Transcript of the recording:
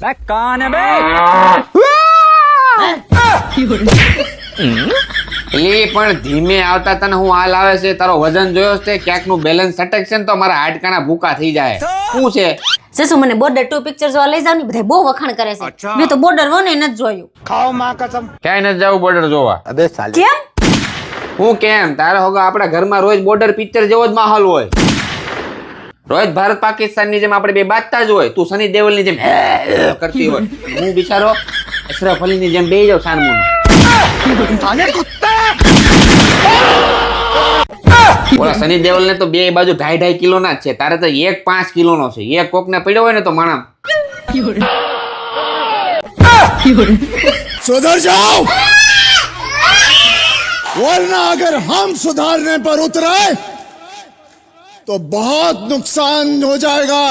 कौन है बे? એલી પણ ધીમે આવતા તને હું હાલ આવે છે, તારો વજન જોયો છે, ક્યાંક નું બેલેન્સ અટક છે ને તો મારા હાડકાના ભૂકા થઈ જાય. શું છે? સસુ મને બોર્ડર 2 પિક્ચર જોવા લઈ જાવ ને, બધા બહુ વખાણ કરે છે. મેં તો બોર્ડર 1 એ નથી જોયું. ક્યાંય નથી જવું બોર્ડર જોવા. કેમ? હું કેમ? તારા હોગા આપણા ઘરમાં રોજ બોર્ડર પિક્ચર જેવો જ માહોલ હોય. રોજ ભારત પાકિસ્તાન ની જેમ આપણે બે બાજતા જ હોય. તું સની દેવલ ની જેમ કરતી હોય, હું બિચારો અશરફ અલી ની જેમ બેહી જાવ સાનમુન. ઓલા સની દેવલ ને તો બે બાજુ 2.5 કિલો ના જ છે, તારે તો 5 કિલો નો છે. એક કોક ને પડ્યો હોય ને તો માણા सुधर जाओ, वरना अगर हम सुधारने पर उतरे तो बहुत नुकसान हो जाएगा.